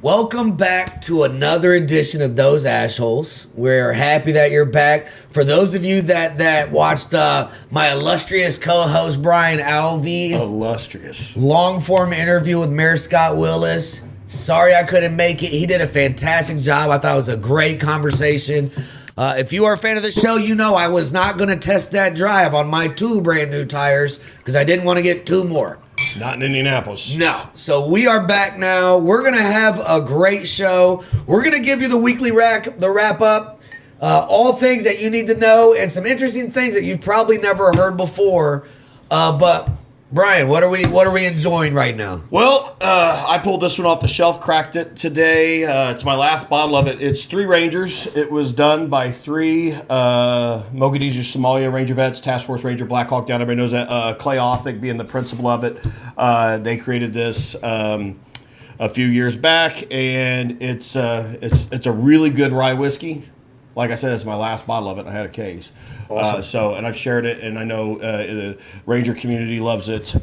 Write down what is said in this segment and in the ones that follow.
Welcome back to another edition of Those AshHoles. We're happy that you're back. For those of you that watched my illustrious co-host Brian Alvey's long-form interview with Mayor Scott Willis, sorry I couldn't make it. He did a fantastic job. I thought it was a great conversation. If you are a fan of the show, you know I was not going to test that drive on my 2 brand new tires because I didn't want to get 2 more. Not in Indianapolis. No. So we are back now. We're going to have a great show. We're going to give you the weekly wrap up, all things that you need to know, and some interesting things that you've probably never heard before. But Brian, what are we enjoying right now? Well, I pulled this one off the shelf, cracked it today. It's my last bottle of it. It's 3 Rangers. It was done by 3 Mogadishu, Somalia Ranger vets, Task Force Ranger Black Hawk down. Everybody knows that. Clay Othick being the principal of it. They created this a few years back, and it's a really good rye whiskey. Like I said, it's my last bottle of it, and I had a case. Awesome. And I've shared it, and I know the Ranger community loves it.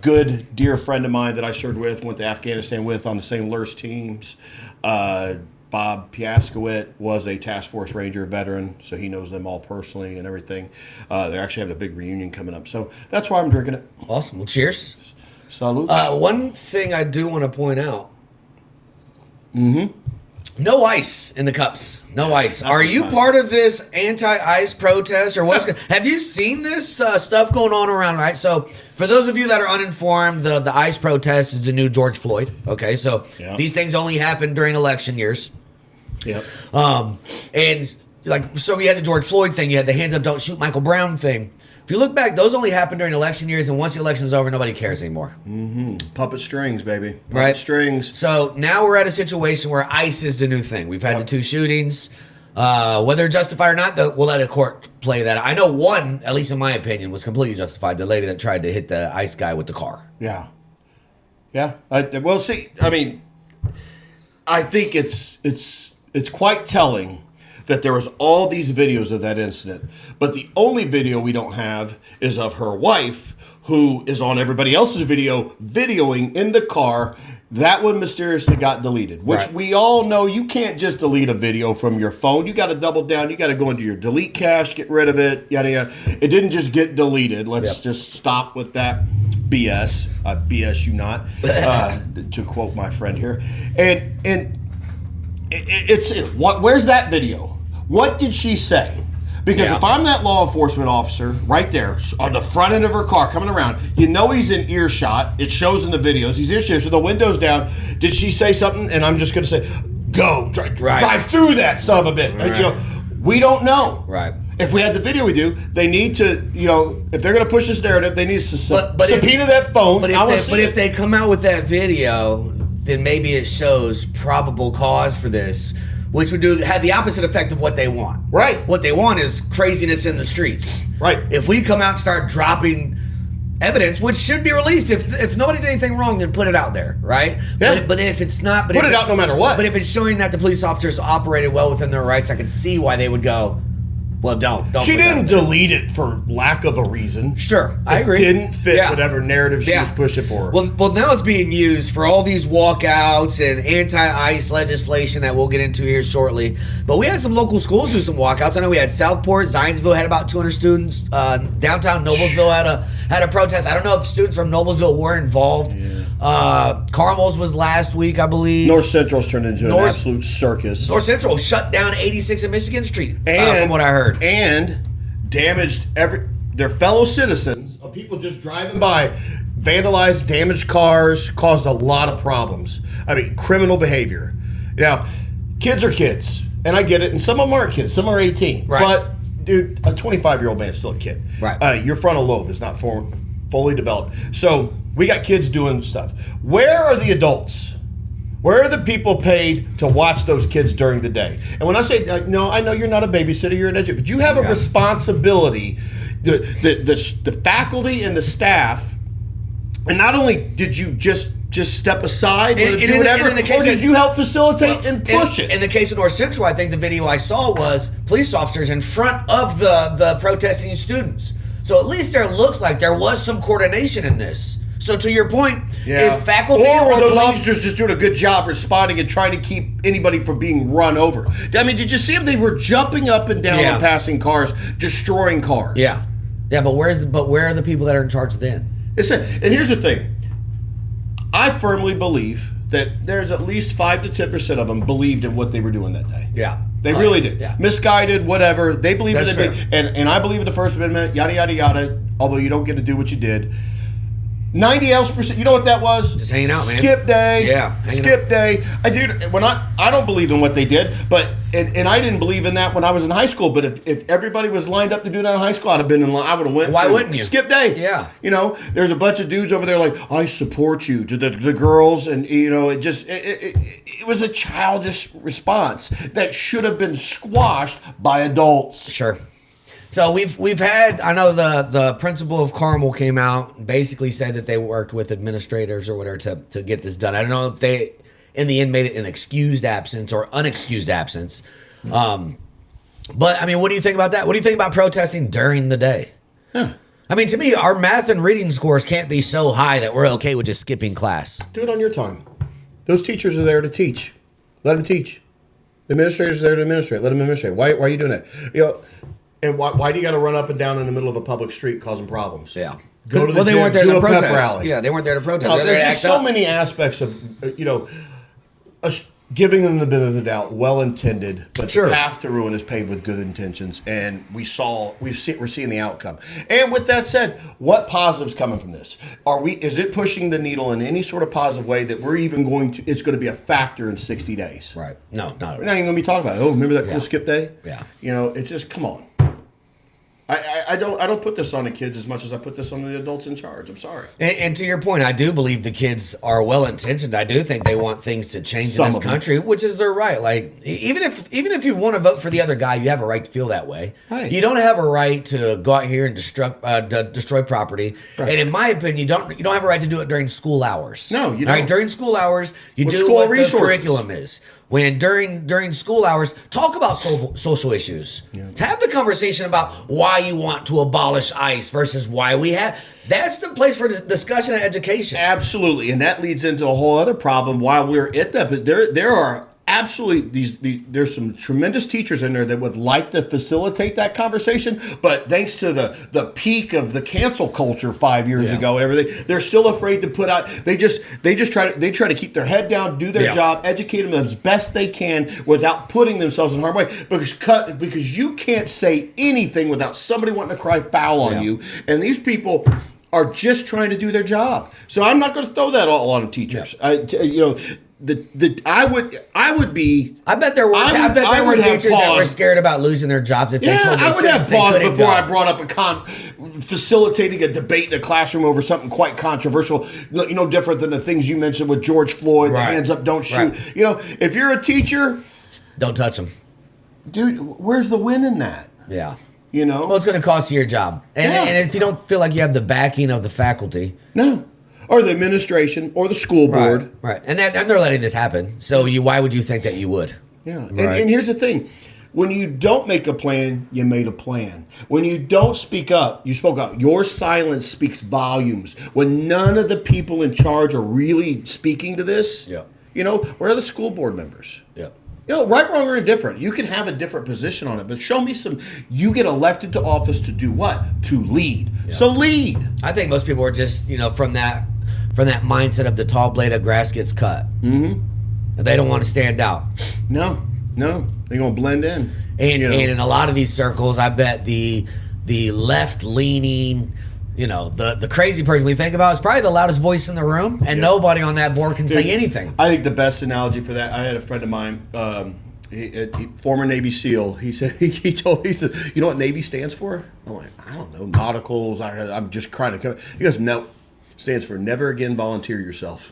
Good, dear friend of mine that I served with, went to Afghanistan with on the same LURS teams. Bob Piaskowit was a Task Force Ranger veteran, so he knows them all personally and everything. They're actually having a big reunion coming up. So that's why I'm drinking it. Awesome. Well, cheers. Salud. One thing I do want to point out. No ice in the cups. No ice. Are you part of this anti-ice protest or what's? Have you seen this stuff going on around? Right. So for those of you that are uninformed, the ice protest is the new George Floyd. Okay. So these things only happen during election years. Yep. And so we had the George Floyd thing. You had the hands up, don't shoot Michael Brown thing. If you look back, those only happen during election years, and once the election's over, nobody cares anymore. Puppet strings, baby. Puppet strings. So now we're at a situation where ICE is the new thing. We've had the 2 shootings. Whether justified or not, we'll let a court play that. I know one, at least in my opinion, was completely justified. The lady that tried to hit the ICE guy with the car. Yeah. Well, see, I mean, I think it's quite telling that there was all these videos of that incident. But the only video we don't have is of her wife, who is on everybody else's videoing in the car. That one mysteriously got deleted, which we all know you can't just delete a video from your phone. You got to double down. You got to go into your delete cache, get rid of it, yada, yada. It didn't just get deleted. Let's just stop with that BS. BS you not, to quote my friend here. And where's that video? What did she say? Because if I'm that law enforcement officer right there on the front end of her car coming around, you know he's in earshot. It shows in the videos. He's in earshot with the windows down. Did she say something? And I'm just going to say, go. Drive through that son of a bitch. Right. We don't know. Right. If we had the video, we do. They need to, if they're going to push this narrative, they need to subpoena that phone. But if they come out with that video, then maybe it shows probable cause for this, which would have the opposite effect of what they want. Right. What they want is craziness in the streets. Right. If we come out and start dropping evidence, which should be released, if nobody did anything wrong, then put it out there, right? Yeah. But if it's not... Put it out no matter what. But if it's showing that the police officers operated well within their rights, I can see why they would go, well, don't. She didn't delete it for lack of a reason. Sure, I agree. It didn't fit whatever narrative she was pushing for. Well, now it's being used for all these walkouts and anti-ICE legislation that we'll get into here shortly. But we had some local schools do some walkouts. I know we had Southport, Zionsville had about 200 students. Downtown Noblesville had a protest. I don't know if students from Noblesville were involved. Carmel's was last week, I believe. North Central's turned into an absolute circus. North Central shut down 86 and Michigan Street, from what I heard. And damaged their fellow citizens, of people just driving by, vandalized, damaged cars, caused a lot of problems. I mean, criminal behavior. Now, kids are kids, and I get it, and some of them aren't kids, some are 18. Right. But, dude, a 25-year-old man's still a kid. Right. Your frontal lobe is not fully developed. So we got kids doing stuff. Where are the adults? Where are the people paid to watch those kids during the day? And when I say, no, I know you're not a babysitter, you're an educator, but you have a responsibility. The faculty and the staff, and not only did you just step aside, or did you help facilitate and push it? In the case of North Central, I think the video I saw was police officers in front of the protesting students. So at least there looks like there was some coordination in this. So to your point, Yeah. if faculty or were those police- officers just doing a good job responding and trying to keep anybody from being run over? I mean, did you see them? They were jumping up and down on passing cars, destroying cars. Yeah. Yeah, but where are the people that are in charge then? And here's the thing. I firmly believe that there's at least 5 to 10% of them believed in what they were doing that day. Yeah. They really did. Yeah. Misguided, whatever. They believe in That's it. fair. And I believe in the First Amendment, yada, yada, yada, although you don't get to do what you did. 90 else percent. You know what that was? Just hanging out, man. Skip day. Yeah, Skip day. I don't believe in what they did, but and I didn't believe in that when I was in high school. But if everybody was lined up to do that in high school, I'd have been in line. I would have went. Why wouldn't you? Skip day. Yeah. You know, there's a bunch of dudes over there like, I support you, to the girls, and you know, it was a childish response that should have been squashed by adults. Sure. So we've had, I know the principal of Carmel came out, basically said that they worked with administrators or whatever to get this done. I don't know if they in the end made it an excused absence or unexcused absence. But I mean, what do you think about that? What do you think about protesting during the day? Huh. I mean, to me, our math and reading scores can't be so high that we're okay with just skipping class. Do it on your time. Those teachers are there to teach. Let them teach. The administrators are there to administrate. Let them administrate. Why are you doing that? You know, and why do you got to run up and down in the middle of a public street causing problems? Yeah. Go to the they gym, weren't there do to a pep protest. rally. Yeah, they weren't there to protest. There's just so many aspects of, giving them the benefit of the doubt, well intended, but Sure. the path to ruin is paved with good intentions, and we're seeing the outcome. And with that said, what positives coming from this? Is it pushing the needle in any sort of positive way that it's going to be a factor in 60 days? Right. No, not at We're all. not even going to be talking about it. Oh, remember that cool skip day? Yeah. You know, it's just, come on. I don't put this on the kids as much as I put this on the adults in charge. I'm sorry. And to your point, I do believe the kids are well intentioned. I do think they want things to change in this country, which is their right. Like even if you want to vote for the other guy, you have a right to feel that way. Right. You don't have a right to go out here and destroy property. Right. And in my opinion, you don't have a right to do it during school hours. No, you All right, don't. during school hours, you With do school what resources. the curriculum is. When during school hours, talk about social issues. Have the conversation about why you want to abolish ICE versus why we have. That's the place for discussion and education. Absolutely, and that leads into a whole other problem while we're at that. But there are absolutely there's some tremendous teachers in there that would like to facilitate that conversation, but thanks to the peak of the cancel culture 5 years ago and everything, they're still afraid to put out. They try to keep their head down, do their job, educate them as best they can without putting themselves in harm's way. Because you can't say anything without somebody wanting to cry foul on you, and these people are just trying to do their job. So I'm not going to throw that all on teachers. I would be. I bet there were teachers that were scared about losing their jobs if they told I these would have students they pause couldn't before go. I brought up facilitating a debate in a classroom over something quite controversial. You know, different than the things you mentioned with George Floyd, the hands up, don't shoot. Right. You know, if you're a teacher, Don't touch them. dude, where's the win in that? Yeah. You know, Well, it's going to cost you your job, and if you don't feel like you have the backing of the faculty, no. Or the administration, or the school board. right, and they're letting this happen. So why would you think that you would? Yeah, Right. and here's the thing. When you don't make a plan, you made a plan. When you don't speak up, you spoke up. Your silence speaks volumes. When none of the people in charge are really speaking to this, you know, where are the school board members? Yeah. You know, right, wrong, or indifferent. You can have a different position on it, but show me you get elected to office to do what? To lead. Yeah. So lead. I think most people are just, from that mindset of the tall blade of grass gets cut. Mm-hmm. They don't want to stand out. No. They're going to blend in. And in a lot of these circles, I bet the left-leaning, the crazy person we think about is probably the loudest voice in the room, and nobody on that board can say anything. I think the best analogy for that, I had a friend of mine, former Navy SEAL. He said, he said, you know what Navy stands for? I'm like, I don't know, nauticals. I'm just trying to cover. He goes, no, stands for never again volunteer yourself.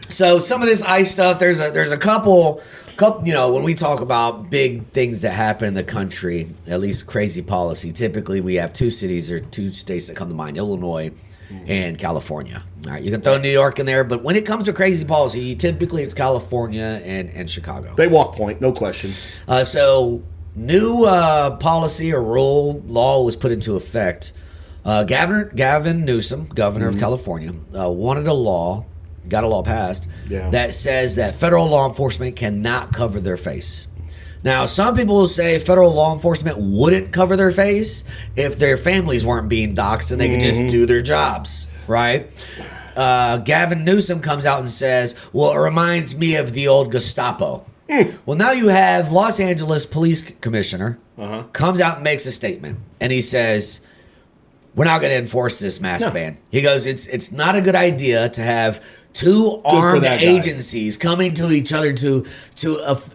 So some of this ICE stuff, there's a couple, when we talk about big things that happen in the country, at least crazy policy, typically we have two cities or two states that come to mind, Illinois and California. All right, you can throw New York in there, but when it comes to crazy policy, typically it's California and Chicago. They walk point, no question. So new policy or law was put into effect Gavin Newsom, governor of California, got a law passed that says that federal law enforcement cannot cover their face. Now, some people will say federal law enforcement wouldn't cover their face if their families weren't being doxxed and they could just do their jobs, right? Gavin Newsom comes out and says, well, it reminds me of the old Gestapo. Well, now you have Los Angeles police commissioner comes out and makes a statement, and he says, we're not going to enforce this mask ban. He goes, it's not a good idea to have two armed agencies coming to each other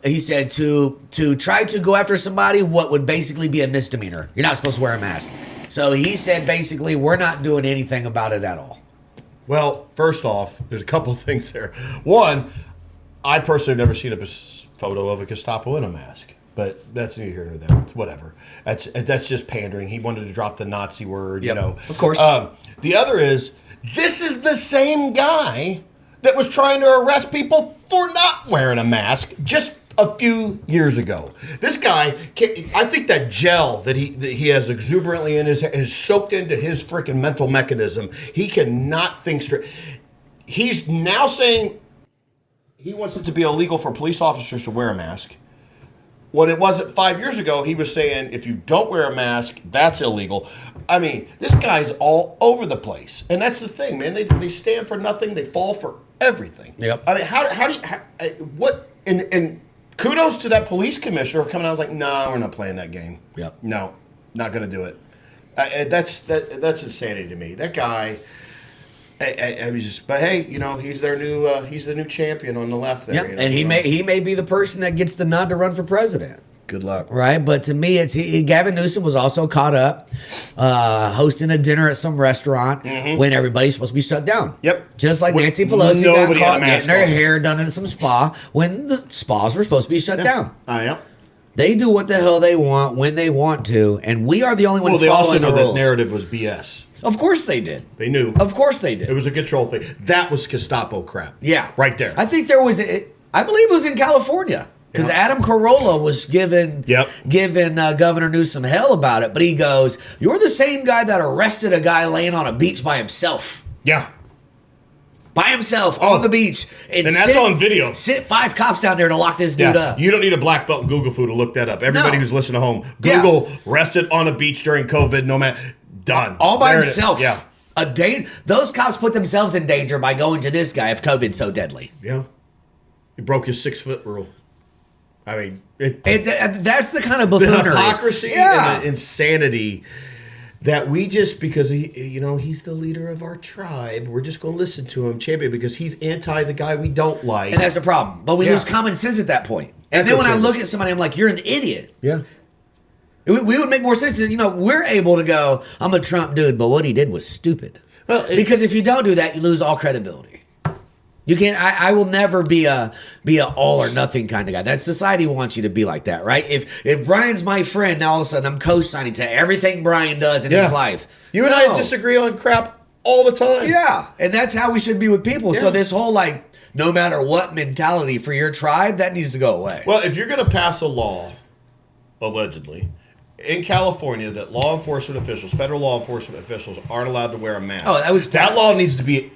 he said to try to go after somebody what would basically be a misdemeanor. You're not supposed to wear a mask. So he said basically we're not doing anything about it at all. Well, first off, there's a couple of things there. One, I personally have never seen a photo of a Gestapo in a mask. But that's neither here nor there. It's whatever. That's just pandering. He wanted to drop the Nazi word, you know. Of course. The other is, this is the same guy that was trying to arrest people for not wearing a mask just a few years ago. This guy, I think that gel that he has exuberantly in his head is soaked into his freaking mental mechanism. He cannot think straight. He's now saying he wants it to be illegal for police officers to wear a mask. When it wasn't 5 years ago, he was saying, if you don't wear a mask, that's illegal. I mean, this guy's all over the place. And that's the thing, man. They stand for nothing. They fall for everything. Yep. I mean, and kudos to that police commissioner for coming out like, no, we're not playing that game. Yep. No, not going to do it. That's insanity to me. That guy... but hey, you know, he's the new champion on the left there. Yeah, you know? And he may be the person that gets the nod to run for president. Good luck. Right, but to me, Gavin Newsom was also caught up hosting a dinner at some restaurant when everybody's supposed to be shut down. Yep. Just like Nancy Pelosi got caught getting her hair done in some spa when the spas were supposed to be shut down. Yeah. They do what the hell they want when they want to, and we are the only ones following the rules. Well, they also know that narrative was BS. Of course they did. They knew. Of course they did. It was a control thing. That was Gestapo crap. Yeah. Right there. I think there was, I believe it was in California. Because Adam Carolla was giving Governor Newsom hell about it. But he goes, you're the same guy that arrested a guy laying on a beach by himself. Yeah. By himself on the beach. And that's on video. Sit 5 cops down there to lock this dude up. You don't need a black belt in Google Foo to look that up. Everybody who's listening at home, Google arrested on a beach during COVID, no matter. Done. All by himself. Yeah. Those cops put themselves in danger by going to this guy if COVID's so deadly. Yeah. He broke his 6-foot rule. I mean, that's the kind of buffoonery. The hypocrisy and the insanity that we just, because he's the leader of our tribe, we're just going to listen to him champion because he's anti the guy we don't like. And that's the problem. But we lose common sense at that point. And then when I look at somebody, I'm like, you're an idiot. Yeah. We would make more sense. We're able to go, I'm a Trump dude, but what he did was stupid. Well, because if you don't do that, you lose all credibility. You can't. I will never be a all or nothing kind of guy. That society wants you to be like that, right? If Brian's my friend, now all of a sudden I'm co-signing to everything Brian does in his life. You and I disagree on crap all the time. Yeah, and that's how we should be with people. Yeah. So this whole no matter what mentality for your tribe, that needs to go away. Well, if you're going to pass a law, allegedly, in California, that federal law enforcement officials aren't allowed to wear a mask. Oh, that law needs to be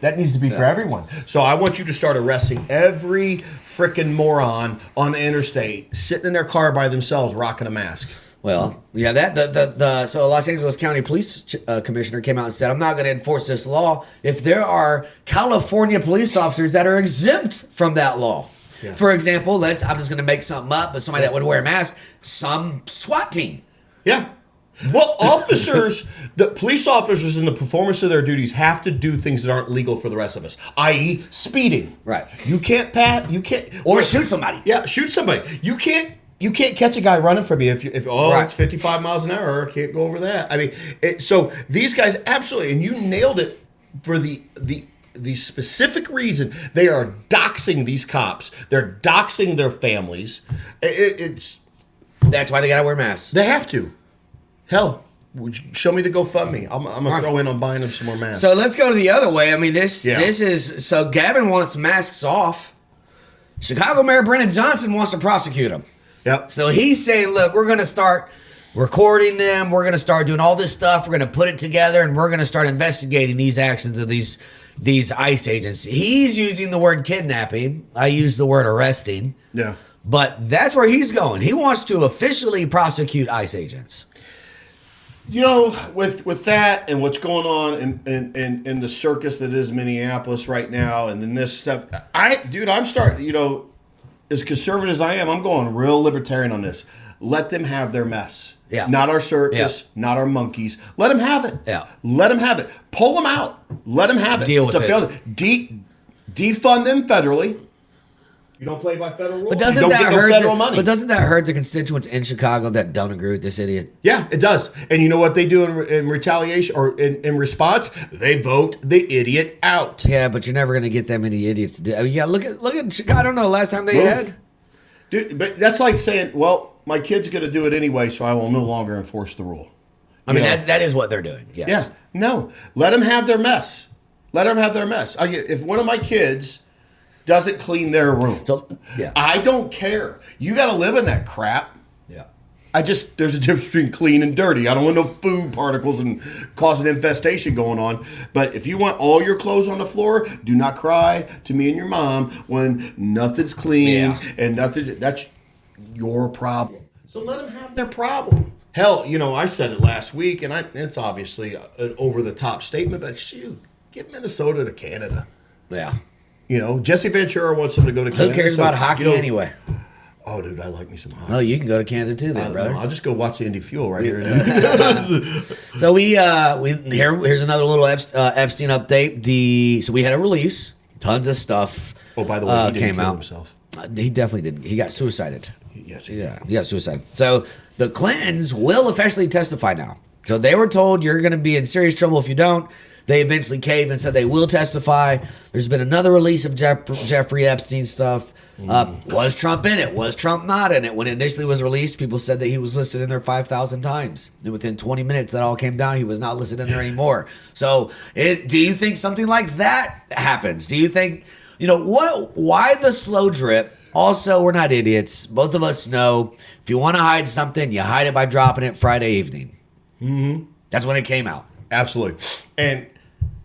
for everyone. So I want you to start arresting every freaking moron on the interstate sitting in their car by themselves rocking a mask. Well, yeah, so Los Angeles County Police Commissioner came out and said, I'm not going to enforce this law if there are California police officers that are exempt from that law. Yeah. For example, I'm just going to make something up, but somebody that would wear a mask, some SWAT team. Yeah. Well, the police officers in the performance of their duties have to do things that aren't legal for the rest of us, i.e. speeding. Right. You can't or shoot somebody. Yeah, shoot somebody. You can't catch a guy running from you if it's 55 miles an hour, can't go over that. I mean, so these guys absolutely, and you nailed it for the specific reason they are doxing these cops. They're doxing their families. That's why they got to wear masks. They have to. Hell, show me the GoFundMe. I'm going to throw in on buying them some more masks. So let's go to the other way. I mean, this is... So Gavin wants masks off. Chicago Mayor Brennan Johnson wants to prosecute him. Yep. So he's saying, look, we're going to start recording them. We're going to start doing all this stuff. We're going to put it together, and we're going to start investigating these actions of these ICE agents. He's using the word kidnapping. I use the word arresting. Yeah. But that's where he's going. He wants to officially prosecute ICE agents. You know, with that and what's going on in the circus that is Minneapolis right now, and then this stuff, I'm starting, you know, as conservative as I am, I'm going real libertarian on this. Let them have their mess. Yeah. Not our circus, not our monkeys. Let them have it. Yeah. Let them have it. Pull them out. Let them have it. Deal with it. Defund them federally. You don't play by federal rules. But doesn't you don't that get no hurt? federal money. But doesn't that hurt the constituents in Chicago that don't agree with this idiot? Yeah, it does. And you know what they do in retaliation or in response? They vote the idiot out. Yeah, but you're never going to get that many idiots to do. I mean, yeah, look at Chicago. I don't know. Last time they had. Dude, but that's like saying, well, my kid's going to do it anyway, so I will no longer enforce the rule. I mean, that is what they're doing. Yes. Yeah. No. Let them have their mess. Let them have their mess. If one of my kids doesn't clean their room, I don't care. You got to live in that crap. Yeah. There's a difference between clean and dirty. I don't want no food particles and causing infestation going on. But if you want all your clothes on the floor, do not cry to me and your mom when nothing's clean and nothing. That's your problem. So let them have their problem. Hell, you know, I said it last week, and it's obviously an over-the-top statement, but shoot, get Minnesota to Canada. Yeah. You know, Jesse Ventura wants them to go to Canada. Who cares about hockey anyway? Oh, dude, I like me some hockey. Oh, you can go to Canada too, then, brother. I'll just go watch the Indy Fuel right here. So here's another little Epstein update. So we had a release, tons of stuff. Oh, by the way, he didn't came kill out. himself. He definitely didn't. He got suicided. Yes, he got suicided. So the Clintons will officially testify now. So they were told you're going to be in serious trouble if you don't. They eventually caved and said they will testify. There's been another release of Jeffrey Epstein stuff. Was Trump in it? Was Trump not in it? When it initially was released, people said that he was listed in there 5,000 times. And within 20 minutes, that all came down. He was not listed in there anymore. So do you think something like that happens? Do you think, why the slow drip? Also, we're not idiots. Both of us know if you want to hide something, you hide it by dropping it Friday evening. Mm-hmm. That's when it came out. Absolutely. And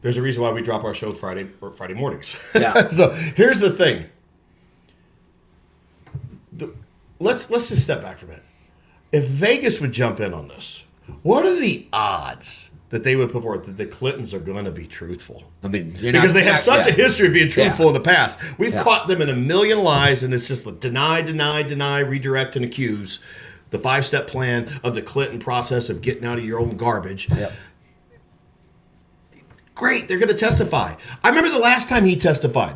there's a reason why we drop our show Friday mornings. Yeah. So here's the thing. Let's just step back for a minute. If Vegas would jump in on this, what are the odds that they would put forward that the Clintons are going to be truthful? I mean, because they have such a history of being truthful in the past. We've caught them in a million lies, and it's just like deny, redirect, and accuse. The 5-step plan of the Clinton process of getting out of your own garbage. Yep. Great, they're going to testify. I remember the last time he testified.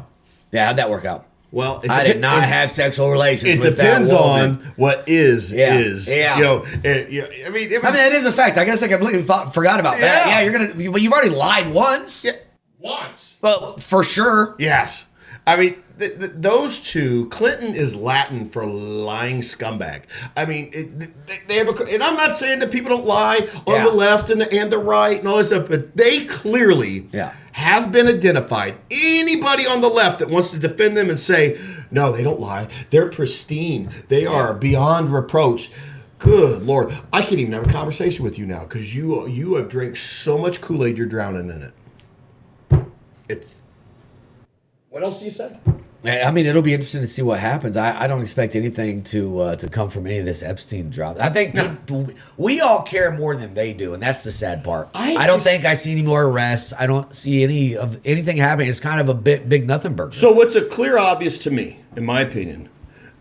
Yeah, how'd that work out? Well, I did not have sexual relations with that woman. It depends on what is. Yeah. I mean, that is a fact. I guess I completely forgot about that. Yeah, you've already lied once. Yeah. Once. Well, for sure. Yes. I mean, those two, Clinton is Latin for lying scumbag. I mean, they have and I'm not saying that people don't lie on the left and the right and all this stuff, but they clearly have been identified. Anybody on the left that wants to defend them and say, no, they don't lie. They're pristine. They are beyond reproach. Good Lord. I can't even have a conversation with you now because you have drank so much Kool-Aid you're drowning in it. What else do you say? I mean, it'll be interesting to see what happens. I don't expect anything to come from any of this Epstein drop. I think we all care more than they do, and that's the sad part. I don't think I see any more arrests. I don't see anything happening. It's kind of a big nothing burger. So what's clear obvious to me, in my opinion,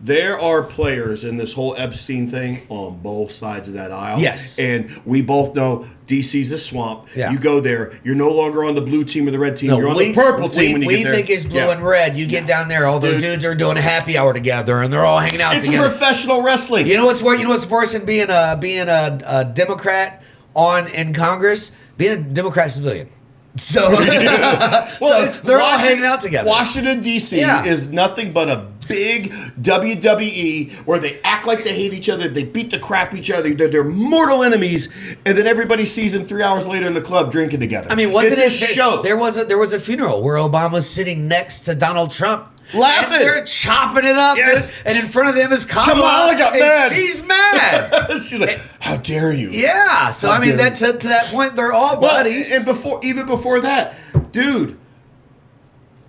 there are players in this whole Epstein thing on both sides of that aisle. Yes. And we both know DC's a swamp. Yeah. You go there. You're no longer on the blue team or the red team. You're on the purple team when you get there. We think it's blue and red. You get down there, all those dudes are doing a happy hour together, and they're all hanging out together. It's professional wrestling. You know what's worse? You know what's worse than being a Democrat in Congress? Being a Democrat civilian. So, they're all hanging out together. Washington, D.C. is nothing but a big WWE where they act like they hate each other. They beat the crap each other. They're mortal enemies. And then everybody sees them 3 hours later in the club drinking together. I mean, wasn't it's a show? There was a funeral where Obama's sitting next to Donald Trump. laughing. And they're chopping it up. Yes. And in front of them is Kamala. Kamala got mad. She's mad. She's like, how dare you? Yeah. So, I mean, to that point, they're all buddies. And even before that, dude,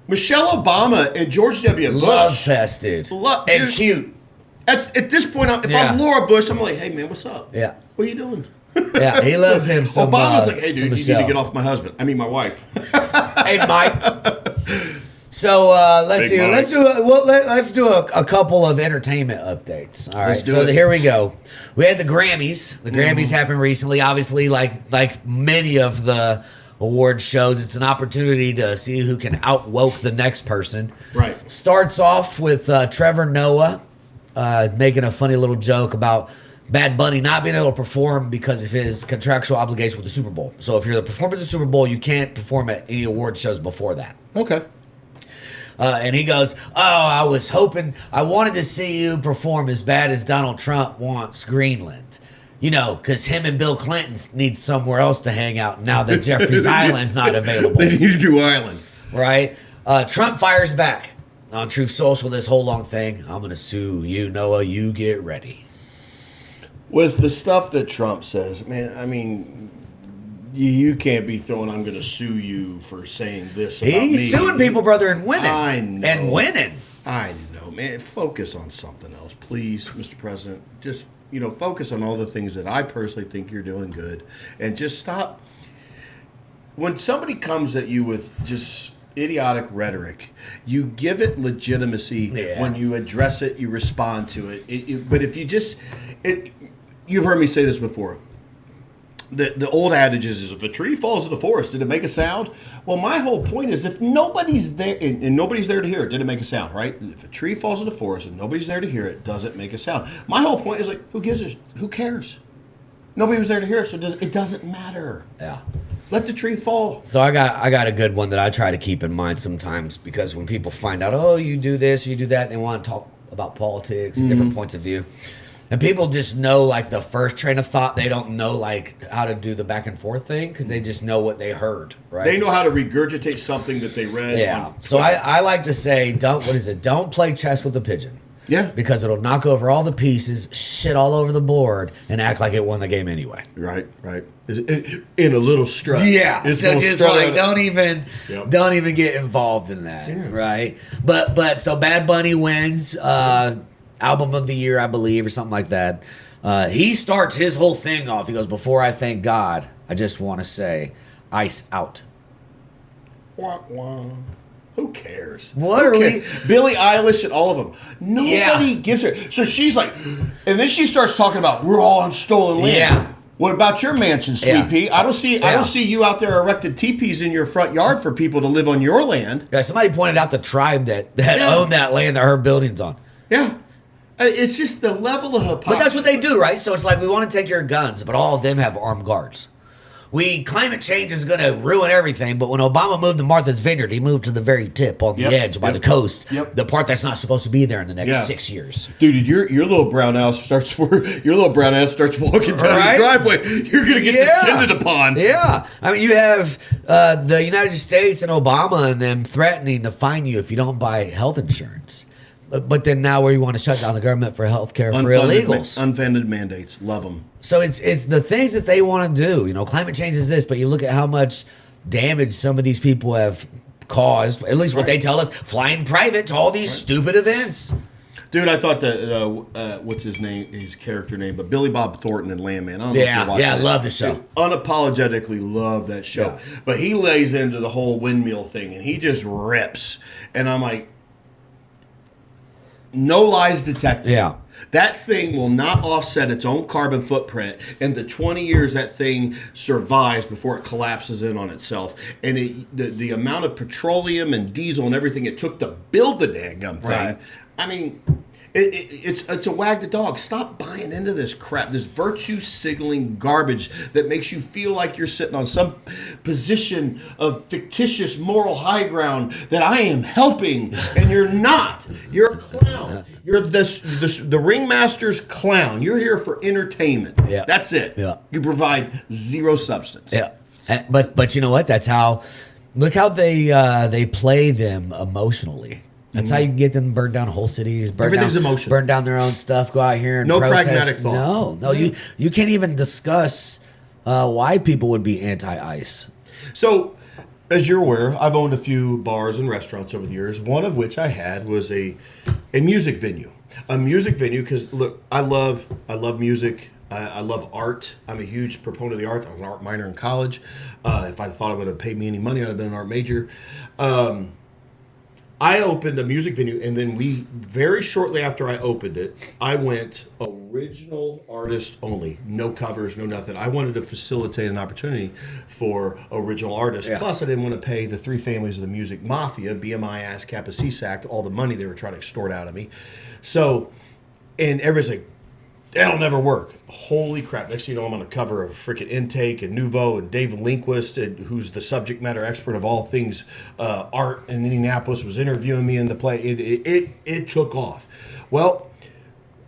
Michelle Obama and George W. Bush. Love fest, dude. And cute. At this point, if I'm Laura Bush, I'm like, hey, man, what's up? Yeah. What are you doing? Yeah, he loves him. Obama's like, hey, dude, you need to get off my wife. Hey, Mike. So let's see. Let's do a couple of entertainment updates. All right. So here we go. We had the Grammys. The Grammys happened recently. Obviously, like many of the award shows, it's an opportunity to see who can outwoke the next person. Right. Starts off with Trevor Noah making a funny little joke about Bad Bunny not being able to perform because of his contractual obligation with the Super Bowl. So if you're the performer at the Super Bowl, you can't perform at any award shows before that. Okay. And he goes, I wanted to see you perform as bad as Donald Trump wants Greenland. You know, because him and Bill Clinton need somewhere else to hang out now that Jeffrey's Island's not available. They need to do Island. Right? Trump fires back on Truth Social, this whole long thing. I'm going to sue you, Noah. You get ready. With the stuff that Trump says, man, I mean, you can't be throwing, I'm going to sue you for saying this about me. He's suing people, brother, and winning. I know. And winning. I know, man. Focus on something else, please, Mr. President. Just, focus on all the things that I personally think you're doing good. And just stop. When somebody comes at you with just idiotic rhetoric, you give it legitimacy. When you address it, you respond to it. But if you just... You've heard me say this before. The old adage is if a tree falls in the forest, did it make a sound? Well, my whole point is if nobody's there, and nobody's there to hear it, did it make a sound, right? If a tree falls in the forest and nobody's there to hear it, does it make a sound? My whole point is like, who cares? Nobody was there to hear it, so it doesn't matter. Yeah. Let the tree fall. So I got a good one that I try to keep in mind sometimes, because when people find out, oh, you do this, you do that, they want to talk about politics and different points of view. And people just know, like, the first train of thought. They don't know, like, how to do the back and forth thing because they just know what they heard, right? They know how to regurgitate something that they read. Yeah. So I like to say, don't play chess with a pigeon. Yeah. Because it'll knock over all the pieces, shit all over the board, and act like it won the game anyway. Right. In a little strut. Yeah. So just like, don't even get involved in that, right? But so Bad Bunny wins Album of the Year, I believe, or something like that. He starts his whole thing off. He goes, before I thank God, I just want to say, ice out. Wah, wah. Who cares? What are we? Billie Eilish and all of them. Nobody gives her. So she's like, and then she starts talking about we're all on stolen land. Yeah. What about your mansion, Sweet Pea? I don't see you out there erected teepees in your front yard for people to live on your land. Yeah. Somebody pointed out the tribe that owned that land that her building's on. Yeah. It's just the level of hypocrisy. But that's what they do, right? So it's like, we want to take your guns, but all of them have armed guards. Climate change is going to ruin everything, but when Obama moved to Martha's Vineyard, he moved to the very tip on the edge by the coast, the part that's not supposed to be there in the next 6 years. Dude, your little brown ass starts walking down the driveway. You're going to get descended upon. Yeah. I mean, you have the United States and Obama and them threatening to fine you if you don't buy health insurance. But then now where you want to shut down the government for health care for illegals. Unfunded mandates. Love them. So it's the things that they want to do. Climate change is this, but you look at how much damage some of these people have caused, at least what they tell us, flying private to all these stupid events. Dude, I thought that, what's his name, his character name, but Billy Bob Thornton and Landman. I love the show. Unapologetically love that show. Yeah. But he lays into the whole windmill thing, and he just rips. And I'm like, no lies detected. Yeah. That thing will not offset its own carbon footprint in the 20 years that thing survives before it collapses in on itself. And the amount of petroleum and diesel and everything it took to build the daggum thing. Right. I mean, it's a wag the dog. Stop buying into this crap, this virtue signaling garbage that makes you feel like you're sitting on some position of fictitious moral high ground that I am helping, and you're not. You're a clown. You're the ringmaster's clown. You're here for entertainment. Yeah. That's it. Yeah. You provide zero substance. Yeah. But you know what? That's how. Look how they play them emotionally. That's how you can get them to burn down whole cities. Everything's emotion. Burn down their own stuff. Go out here and no protest. Pragmatic thought. No. You can't even discuss why people would be anti-ICE. So, as you're aware, I've owned a few bars and restaurants over the years. One of which I had was a music venue. A music venue because look, I love music. I love art. I'm a huge proponent of the arts. I was an art minor in college. If I thought it would have paid me any money, I'd have been an art major. I opened a music venue, and then very shortly after I opened it, I went original artist only. No covers, no nothing. I wanted to facilitate an opportunity for original artists. Yeah. Plus, I didn't want to pay the three families of the music mafia, BMI, ASCAP, and CSAC, all the money they were trying to extort out of me. So, and everybody's like, that'll never work. Holy crap. Next thing you know, I'm on the cover of freaking Intake and Nouveau and Dave Lindquist, who's the subject matter expert of all things art in Indianapolis, was interviewing me in the play. It took off. Well,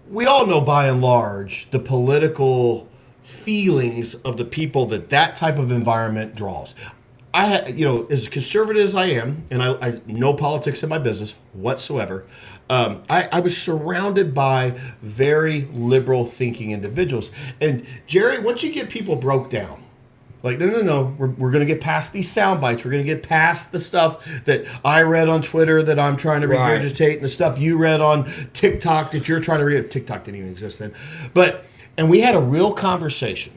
we all know by and large the political feelings of the people that type of environment draws. As conservative as I am, and I know politics in my business whatsoever, I was surrounded by very liberal thinking individuals. And Jerry, once you get people broke down, like, no, we're going to get past these sound bites. We're going to get past the stuff that I read on Twitter that I'm trying to regurgitate, and the stuff you read on TikTok that you're trying to read. TikTok didn't even exist then. And we had a real conversation.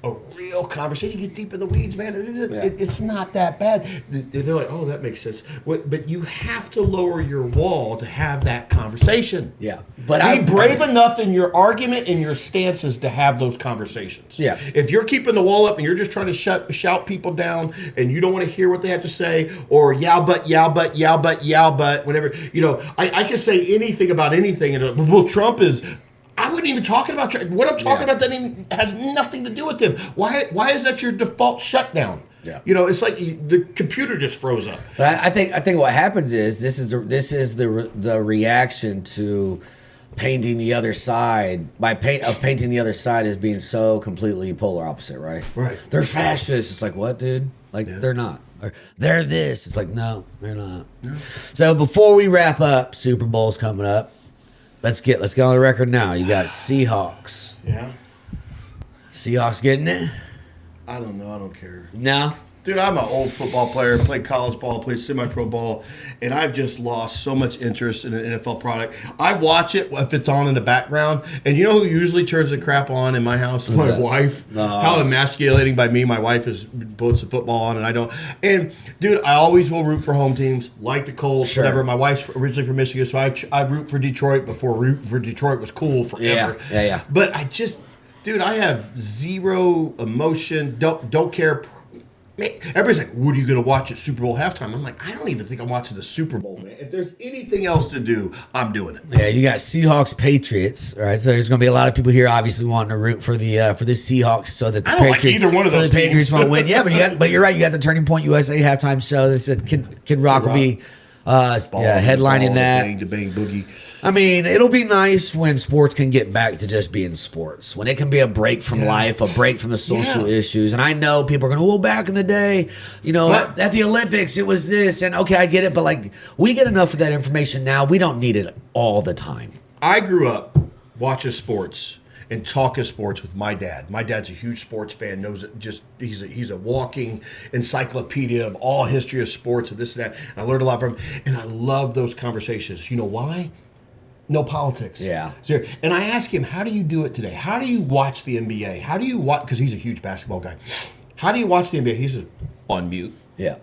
You get deep in the weeds, man. It's not that bad. They're like, oh, that makes sense. But you have to lower your wall to have that conversation. Yeah. But be brave enough in your argument and your stances to have those conversations. Yeah. If you're keeping the wall up and you're just trying to shout people down and you don't want to hear what they have to say, or yeah, but, whatever. I can say anything about anything. And well, Trump is... I wasn't even talking about what I'm talking about. That even has nothing to do with them. Why is that your default shutdown? Yeah. It's like the computer just froze up. But I think what happens is this is the reaction to painting the other side painting the other side as being so completely polar opposite, right? Right. They're fascists. It's like, what, dude? Like, they're not. Or they're this. It's like, no, they're not. No. So before we wrap up, Super Bowl's coming up. Let's get on the record now. You got Seahawks. Yeah. Seahawks getting it? I don't know. I don't care. No? Dude, I'm an old football player, played college ball, played semi-pro ball, and I've just lost so much interest in an NFL product. I watch it if it's on in the background, and you know who usually turns the crap on in my house? My wife. How emasculating by me. My wife puts the football on, and I don't. And, dude, I always will root for home teams, like the Colts, whatever. My wife's originally from Michigan, so I root for Detroit before root for Detroit was cool forever. Yeah. But I just, dude, I have zero emotion, don't care. Everybody's like, what are you going to watch at Super Bowl halftime? I'm like, I don't even think I'm watching the Super Bowl, man. If there's anything else to do, I'm doing it. Yeah, you got Seahawks Patriots, all right? So there's going to be a lot of people here obviously wanting to root for the Seahawks so that the Patriots, like either one of those the Patriots won't win. Yeah, but you're right. You got the Turning Point USA halftime show. They said Kid Rock will be headlining that. Bang to bang boogie. I mean, it'll be nice when sports can get back to just being sports. When it can be a break from life, a break from the social issues. And I know people are going, well, back in the day, at the Olympics, it was this. And okay, I get it. But like, we get enough of that information now. We don't need it all the time. I grew up watching sports and talking sports with my dad. My dad's a huge sports fan, knows it he's a walking encyclopedia of all history of sports and this and that. And I learned a lot from him. And I love those conversations. You know why? No politics. Yeah. And I asked him, how do you do it today? How do you watch the NBA? How do you watch, because he's a huge basketball guy. How do you watch the NBA? He's on mute. Yeah.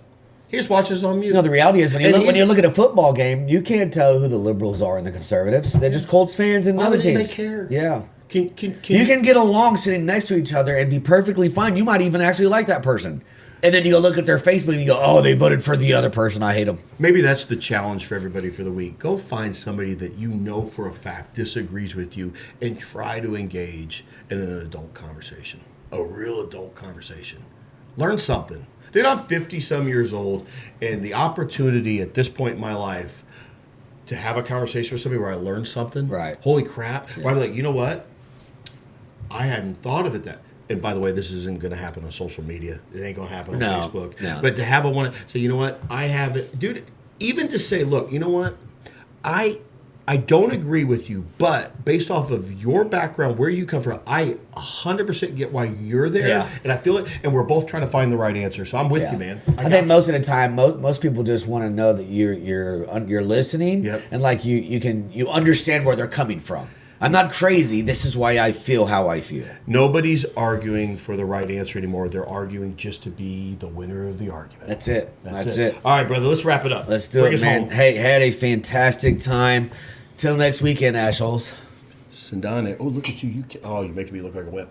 He just watches on mute. The reality is when you look at a football game, you can't tell who the liberals are and the conservatives. They're just Colts fans and other teams. They care. Yeah. You can get along sitting next to each other and be perfectly fine. You might even actually like that person. And then you go look at their Facebook and you go, oh, they voted for the other person. I hate them. Maybe that's the challenge for everybody for the week. Go find somebody that you know for a fact disagrees with you and try to engage in an adult conversation. A real adult conversation. Learn something. Dude, I'm 50-some years old, and the opportunity at this point in my life to have a conversation with somebody where I learn something. Right. Holy crap. Yeah. Where I'm like, you know what? I hadn't thought of it that. And by the way, this isn't going to happen on social media. It ain't going to happen on Facebook. No. But to have say, you know what? I have it. Dude, even to say, look, you know what? I don't agree with you, but based off of your background, where you come from, I 100% get why you're there, and I feel it, and we're both trying to find the right answer. So I'm with you, man. I think most of the time, most people just want to know that you're listening, and like you understand where they're coming from. I'm not crazy. This is why I feel how I feel. Nobody's arguing for the right answer anymore. They're arguing just to be the winner of the argument. That's it. That's it. All right, brother. Let's wrap it up. Let's do it, man. Hey, had a fantastic time. Till next weekend, assholes. Sindane. Oh, look at you. You're making me look like a wimp.